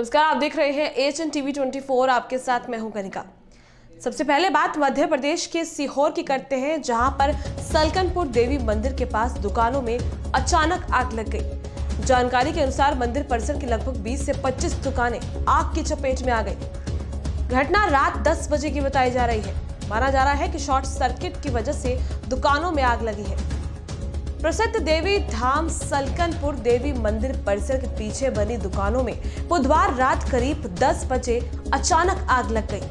नमस्कार, आप देख रहे हैं HNTV 24। आपके साथ मैं हूं कनिका। सबसे पहले बात मध्य प्रदेश के सीहोर की करते हैं, जहां पर सलकनपुर देवी मंदिर के पास दुकानों में अचानक आग लग गई। जानकारी के अनुसार मंदिर परिसर की लगभग 20 से 25 दुकानें आग की चपेट में आ गई। घटना रात 10 बजे की बताई जा रही है। माना जा रहा है कि शॉर्ट सर्किट की वजह से दुकानों में आग लगी है। प्रसिद्ध देवी धाम सलकनपुर देवी मंदिर परिसर के पीछे बनी दुकानों में बुधवार रात करीब 10 बजे अचानक आग लग गई,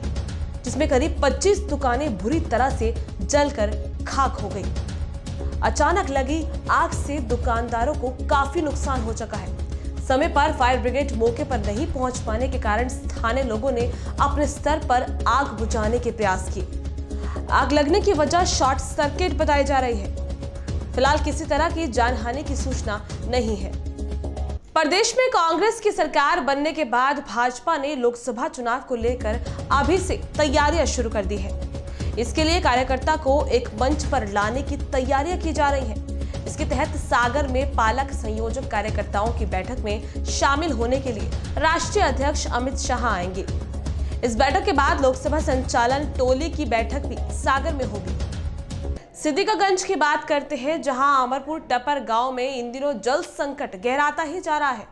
जिसमें करीब 25 दुकानें बुरी तरह से जलकर खाक हो गई। अचानक लगी आग से दुकानदारों को काफी नुकसान हो चुका है। समय पर फायर ब्रिगेड मौके पर नहीं पहुंच पाने के कारण स्थानीय लोगों ने अपने स्तर पर आग बुझाने के प्रयास किए। आग लगने की वजह शॉर्ट सर्किट बताई जा रही है। फिलहाल किसी तरह की जानहानि की सूचना नहीं है। प्रदेश में कांग्रेस की सरकार बनने के बाद भाजपा ने लोकसभा चुनाव को लेकर अभी से तैयारियां शुरू कर दी है। इसके लिए कार्यकर्ता को एक मंच पर लाने की तैयारियां की जा रही हैं। इसके तहत सागर में पालक संयोजक कार्यकर्ताओं की बैठक में शामिल होने के लिए राष्ट्रीय अध्यक्ष अमित शाह आएंगे। इस बैठक के बाद लोकसभा संचालन टोली की बैठक भी सागर में होगी। सिद्दीकागंज की बात करते हैं, जहां अमरपुर टपर गांव में इन दिनों जल संकट गहराता ही जा रहा है।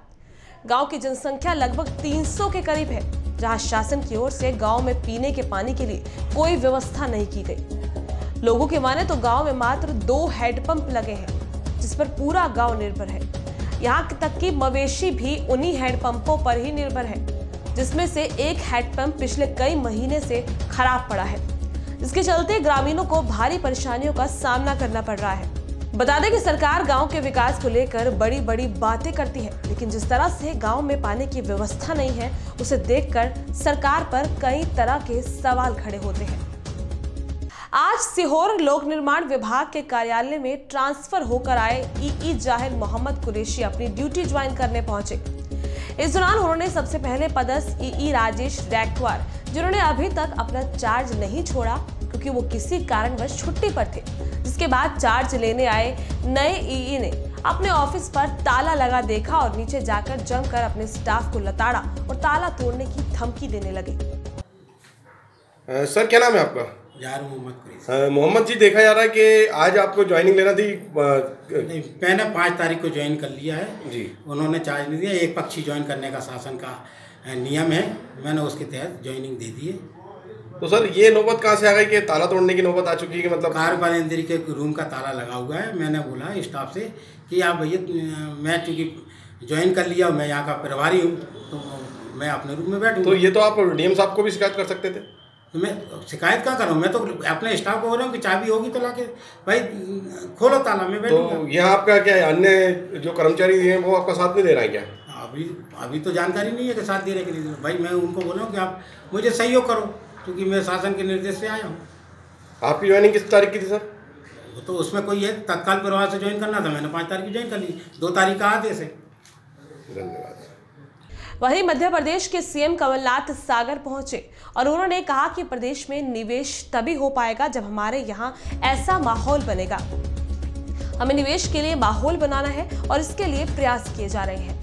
गांव की जनसंख्या लगभग 300 के करीब है, जहां शासन की ओर से गांव में पीने के पानी के लिए कोई व्यवस्था नहीं की गई। लोगों की माने तो गांव में मात्र 2 हैंडपंप लगे हैं, जिस पर पूरा गांव निर्भर है। यहाँ तक कि मवेशी भी उन्हीं हैंडपंपों पर ही निर्भर है, जिसमें से एक हैंडपंप पिछले कई महीने से खराब पड़ा है। इसके चलते ग्रामीणों को भारी परेशानियों का सामना करना पड़ रहा है। बता दें कि सरकार गांव के विकास को लेकर बड़ी बड़ी बातें करती है, लेकिन जिस तरह से गांव में पानी की व्यवस्था नहीं है, उसे देखकर सरकार पर कई तरह के सवाल खड़े होते हैं। आज सीहोर लोक निर्माण विभाग के कार्यालय में ट्रांसफर होकर आए ई जाहिर मोहम्मद कुरैशी अपनी ड्यूटी ज्वाइन करने पहुंचे। इस दौरान उन्होंने सबसे पहले पदस्थ ई राजेश रैक्वार, जिन्होंने अभी तक अपना चार्ज नहीं छोड़ा क्योंकि वो किसी कारणवश छुट्टी पर थे, जिसके बाद चार्ज लेने आए नए ई ने अपने ऑफिस पर ताला लगा देखा और नीचे जाकर जमकर अपने स्टाफ को लताड़ा और ताला तोड़ने की धमकी देने लगे। सर, क्या नाम है आपका? यार मोहम्मद। मोहम्मद जी, देखा जा रहा है कि आज आपको ज्वाइनिंग लेना थी। नहीं, मैंने 5 तारीख को ज्वाइन कर लिया है जी। उन्होंने चार्ज नहीं दिया। एक पक्षी ज्वाइन करने का शासन का नियम है, मैंने उसके तहत ज्वाइनिंग दे दी है। तो सर, ये नौबत कहाँ से आ गई कि ताला तोड़ने की नौबत आ चुकी है? कि मतलब कारबालेंद्री के रूम का ताला लगा हुआ है। मैंने बोला स्टाफ से कि आप भैया, मैं चूँकि ज्वाइन कर लिया, मैं यहाँ का प्रभारी हूँ, तो मैं अपने रूम में बैठूँ। तो ये तो आप डीएम साहब को भी शिकायत कर सकते थे। तो मैं शिकायत कहाँ करूँ? मैं तो अपने स्टाफ को बोल रहा हूँ कि चाबी होगी तो लाके भाई खोलो ताला, में बैठूँगा। तो यहाँ आपका क्या है, अन्य जो कर्मचारी हैं वो आपका साथ नहीं दे रहा है क्या? अभी तो जानकारी नहीं है कि साथ देने के लिए। भाई मैं उनको बोला हूँ कि आप मुझे सहयोग करो, क्योंकि मैं शासन के निर्देश से आया हूँ। आपकी ज्वाइनिंग किस तारीख की थी सर? तो उसमें कोई है, तत्काल प्रभाव से ज्वाइन करना था। मैंने 5 तारीख की ज्वाइन कर ली, 2 तारीख का आदेश है। धन्यवाद। वहीं मध्य प्रदेश के सीएम कमलनाथ सागर पहुंचे और उन्होंने कहा कि प्रदेश में निवेश तभी हो पाएगा जब हमारे यहाँ ऐसा माहौल बनेगा। हमें निवेश के लिए माहौल बनाना है और इसके लिए प्रयास किए जा रहे हैं।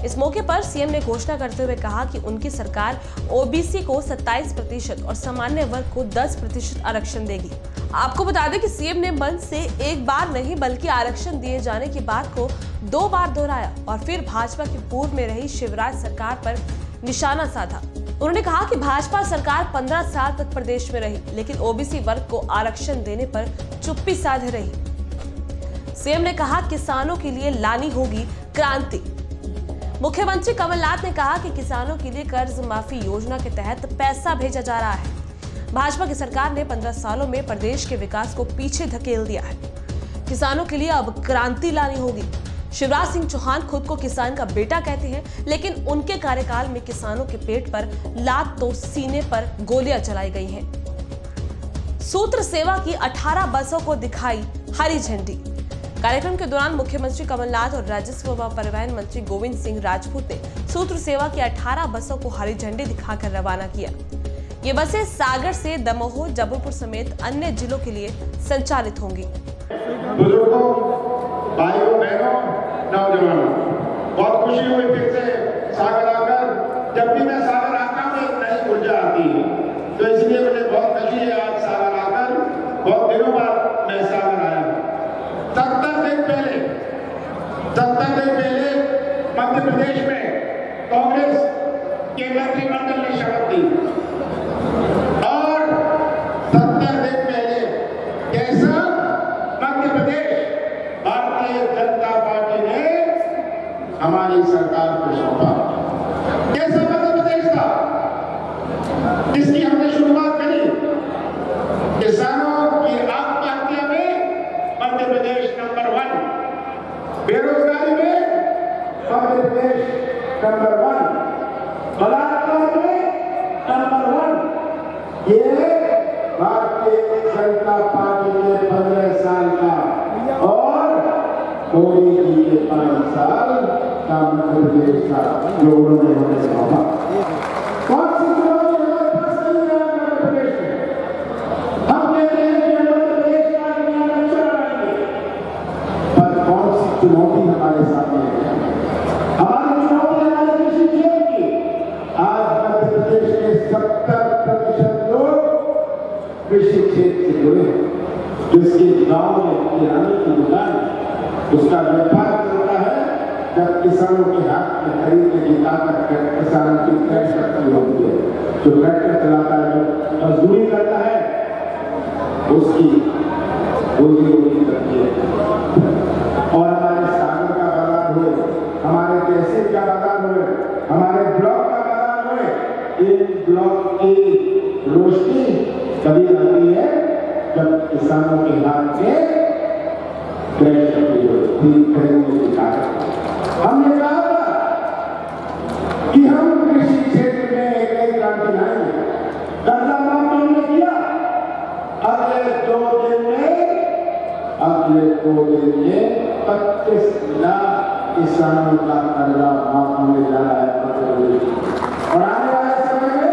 इस मौके पर सीएम ने घोषणा करते हुए कहा कि उनकी सरकार ओबीसी को 27% और सामान्य वर्ग को 10% आरक्षण देगी। आपको बता दें कि सीएम ने मंच से एक बार नहीं बल्कि आरक्षण दिए जाने की बात को 2 बार दोहराया और फिर भाजपा की पूर्व में रही शिवराज सरकार पर निशाना साधा। उन्होंने कहा कि भाजपा सरकार 15 साल तक प्रदेश में रही, लेकिन ओबीसी वर्ग को आरक्षण देने पर चुप्पी साधे रही। सीएम ने कहा किसानों के लिए लानी होगी क्रांति। मुख्यमंत्री कमलनाथ ने कहा कि किसानों के लिए कर्ज माफी योजना के तहत पैसा भेजा जा रहा है। भाजपा की सरकार ने 15 सालों में प्रदेश के विकास को पीछे धकेल दिया है। किसानों के लिए अब क्रांति लानी होगी। शिवराज सिंह चौहान खुद को किसान का बेटा कहते हैं, लेकिन उनके कार्यकाल में किसानों के पेट पर लात तो सीने पर गोलियां चलाई गई हैं। सूत्र सेवा की 18 बसों को दिखाई हरी झंडी। कार्यक्रम के दौरान मुख्यमंत्री कमलनाथ और राजस्व व परिवहन मंत्री गोविंद सिंह राजपूत ने सूत्र सेवा की 18 बसों को हरी झंडी दिखाकर रवाना किया। ये बसें सागर से दमोह, जबलपुर समेत अन्य जिलों के लिए संचालित होंगी। बुजुर्गों, भाइयों, बहनों, नौजवानों, बहुत खुशी हुई फिर से सागर आकर। पहले मध्य प्रदेश में कांग्रेस के मंत्रिमंडल ने शपथ ली और 70 दिन पहले कैसा मध्य प्रदेश भारतीय जनता पार्टी ने हमारी सरकार को सौंपा। कैसा मध्य प्रदेश था जिसकी हमने शुरुआत करी। किसानों की आत्महत्या में मध्य प्रदेश नंबर 1, बेरोजगारी में मध्य प्रदेश नंबर 1, बलात्कार में नंबर 1। ये भारतीय जनता पार्टी के 15 साल का और मोदी जी के 5 साल का मध्य प्रदेश का जो उन्होंने हमें सौंपा। कौन सी चुनौती हमारे पास नहीं है मध्य प्रदेश में? हम कहते हैं कि मध्य प्रदेश का नया नक्शा बनाएंगे, पर कौन सी चुनौती हमारे सामने है? हमारी चुनौती हमारे कृषि क्षेत्र की। आज मध्य प्रदेश के 70% लोग कृषि क्षेत्र से जुड़े हैं। जिसके गांव में किराने की दुकान उसका व्यापार चलता है, जब किसानों के हाथ में खरीदने की ताकत किसानों की क्रय शक्ति होती है। जो ट्रैक्टर चलाता है, जो मजदूरी करता है, उसकी रोजी रोटी करती है। और हमारे सागर का बाजार हुए, हमारे तहसील का बाजार हुए, हमारे ब्लॉक का बाजार हुए, इन ब्लॉक की रोशनी कभी आती है जब किसानों के हाथ में क्रय शक्ति होती खरीदने की ताकत। हमने कहा था कि हम कृषि क्षेत्र में एक नई क्रांति लाएंगे। कर्जा माफ हमने किया। अगले 2 दिन में 25 लाख किसानों का कर्जा माफ होने जा रहा है। और आने वाले समय में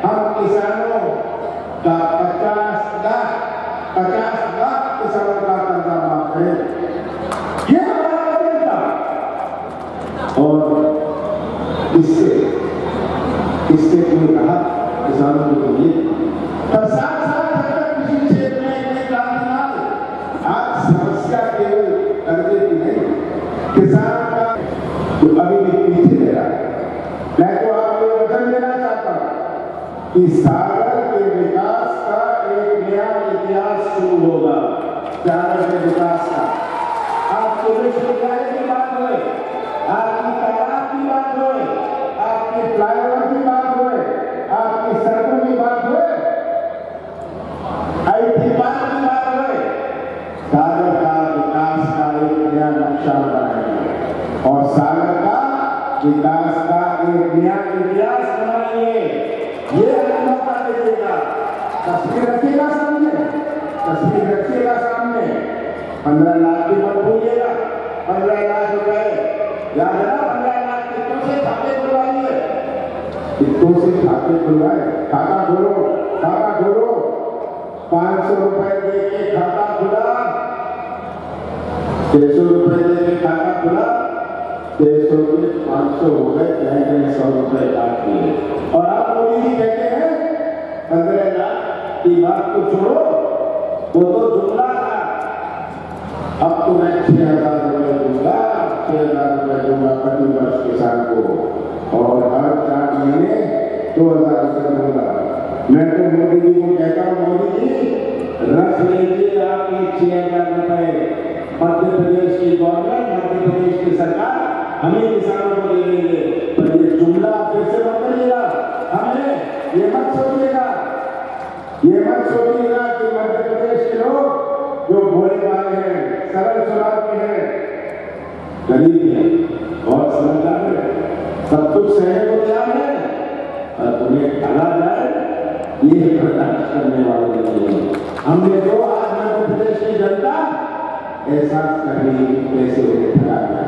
हम किसानों का 50 लाख किसानों का कर्जा माफ करेंगे। ये हमारा बजट था। और इससे कोई कहा किसानों को ये पर साथ कृषि क्षेत्र में एक क्रांति ना आए। आज समस्या केवल कर्जे की नहीं, किसान का जो अभी भी पीछे रह रहा है। मैं तो आपको वचन देना चाहता हूँ कि सागर के विकास का एक नया इतिहास शुरू होगा। सागर के विकास का आपके विश्वविद्यालय की बात होए, आपकी तालाब की बात होए, आपके फ्लाईओवर की बात होए, आपकी सड़कों की बात होए, IT पार्क की बात होए, सागर का विकास का एक नया नक्शा बनाएंगे और सागर का विकास का एक नया इतिहास बनाएंगे। ये मौका दीजिएगा। तस्वीर रखिएगा सामने, 15 लाख भी मत भूलिएगा। 15 लाख रुपए याद है ना? 15 लाख कितनों से खाते खुलवाइए, कितनों से खाते खुलवाए। खाता खोलो 500 रुपए दे के खाता खुला, 600 रुपए दे के खाता खुला, 600 के 500 हो गए, कहीं 100 रुपए काट दिए। और आप मोदी जी कहते हैं 15 लाख की बात को छोड़ो, वो तो जुमला था। अब तो मैं 6,000 रुपए दूंगा, 6,000 रुपए दूंगा प्रति वर्ष किसान को, और हर 4 महीने 2,000 रुपए दूंगा। मैं तो मोदी जी को कहता हूँ, मोदी जी रख लीजिए आपकी 6,000 रुपए। मध्य प्रदेश की गवर्नमेंट, मध्य प्रदेश की सरकार हमें किसानों को दे देंगे। पर ये जुमला फिर से मत करिएगा। हमें ये मत सोचिएगा कि मध्य प्रदेश के लोग जो भोले भाले हैं, सरल स्वभाव के हैं, गरीब हैं, बहुत समझदार है, सब कुछ सहने को तैयार है, और उन्हें ढला जाए ये बर्दाश्त करने वाले नहीं है। हमने तो आज मध्य प्रदेश की जनता एहसास कर रही है कैसे उन्हें ठगा गया।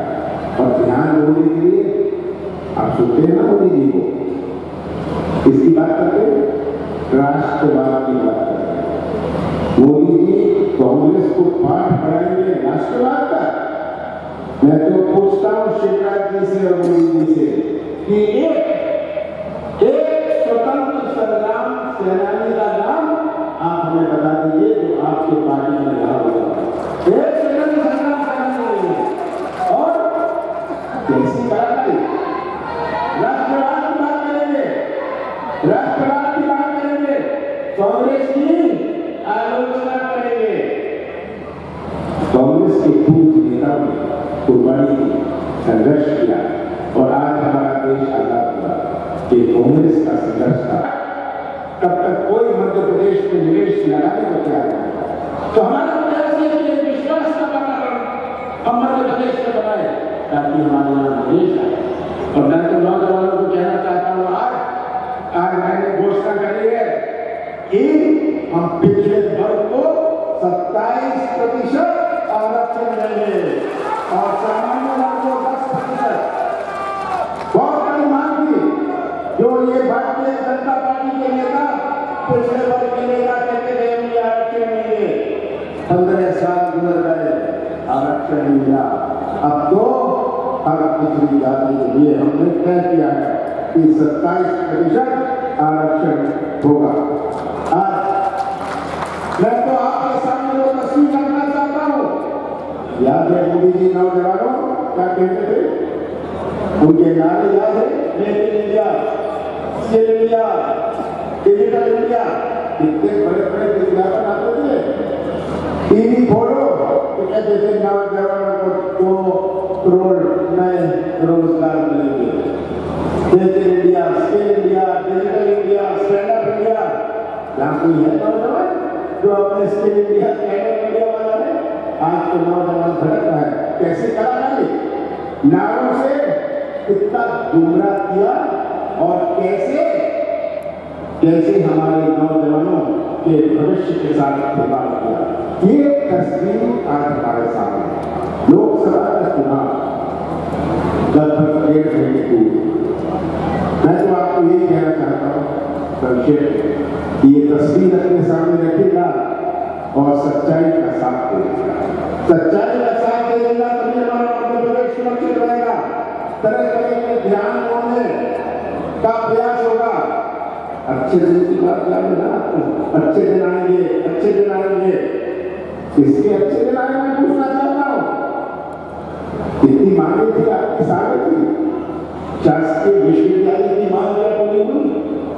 और ध्यान मोदी के लिए आप सुनते हैं ना, मोदी जी को इसकी बात करते हैं, राष्ट्रवाद की बात करते हैं। मोदी जी कांग्रेस को पाठ पढ़ाएंगे राष्ट्रवाद का। मैं तो पूछता हूँ शिवराज जी से और मोदी जी से कि एक स्वतंत्र संग्राम सेनानी का नाम आप हमें बता दीजिए जो आपके पार्टी में रहा होगा। एक स्वतंत्र संग्राम सेनानी कांग्रेस की आलोचना करेंगे। कांग्रेस के पूर्व नेताओं ने कुर्बानी की, संघर्ष किया और आज हमारा देश आजाद हुआ। ये कांग्रेस का संघर्ष था। तब तक कोई मध्य प्रदेश में निवेश लगाने को तैयार नहीं। तो हमारा प्रयास है कि विश्वास का वातावरण हम मध्य प्रदेश में बनाए ताकि हमारे यहाँ निवेश आए। और मैं तो नौजवानों को कहना चाहता हूँ, आज मैंने घोषणा करी है कि हम पिछले वर्ग को 27% आरक्षण देंगे और सामान्य वर्ग को 10%। बहुत बड़ी मांग थी जो ये भारतीय जनता पार्टी के नेता पिछले वर्ग के नेता कहते थे हम ये आरक्षण देंगे। 15 साल गुजर गए, आरक्षण नहीं मिला। अब तो हर पिछड़ी जाति के लिए हमने तय किया है कि 27% आरक्षण होगा। आज मैं तो आपके सामने वो तस्वीर रखना चाहता हूँ। याद है मोदी जी नौजवानों क्या कहते थे? उनके नारे याद है? Make in India, skill India, digital India. कितने बड़े बड़े विज्ञापन आते थे। टीवी खोलो तो कहते थे नौजवानों को 2 करोड़ नए रोजगार मिलेंगे। Make in India, skill India, digital India, stand up India. यहाँ कोई है नौजवान जो अपने skill India, stand up India वाला है? आज तो नौजवान भटक रहा है। कैसे कलाकारी नारों से कितना गुमराह किया और कैसे हमारे नौजवानों के भविष्य के साथ खिलवाड़ किया। ये तस्वीर आज हमारे सामने। लोकसभा का चुनाव लगभग 1.5 घंटे दूर। मैं तो आपको ये कहना चाहता हूँ संक्षेप कि ये तस्वीर अपने सामने रखेगा और सच्चाई का साथ देगा। सच्चाई का साथ देगा तभी हमारा मध्य प्रदेश सुरक्षित रहेगा। तरह तरह के ध्यान होने का प्रयास होगा। अच्छे दिन की बात याद है ना? अच्छे दिन आएंगे, अच्छे दिन आएंगे। किसके अच्छे दिन आए मैं पूछना चाहता हूँ। कितनी मांगे थी आपकी सागर की? शासकीय विश्वविद्यालय की मांग क्या पूरी हुई?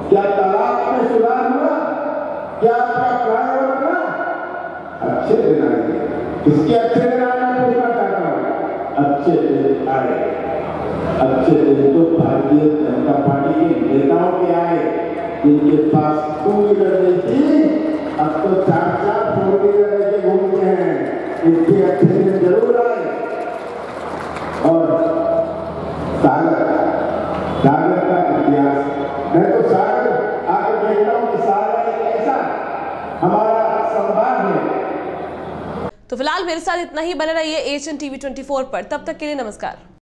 क्या तालाब में सुधार हुआ? क्या आपका फ्लाईओवर बना? अच्छे दिन आएंगे। किसके अच्छे दिन आए मैं पूछना चाहता हूँ। अच्छे दिन आए। अच्छे दिन तो भारतीय जनता पार्टी के नेताओं के आए जिनके पास 2 व्हीलर नहीं थी, अब तो 4-4 4 व्हीलर लेके घूमते हैं। इनके अच्छे दिन जरूर आए। और सागर का इतिहास, मैं तो सागर आकर देखता हूँ कि सागर एक ऐसा हमारा संवाद है। तो फिलहाल मेरे साथ इतना ही। बने रहिए HN TV 24 पर। तब तक के लिए नमस्कार।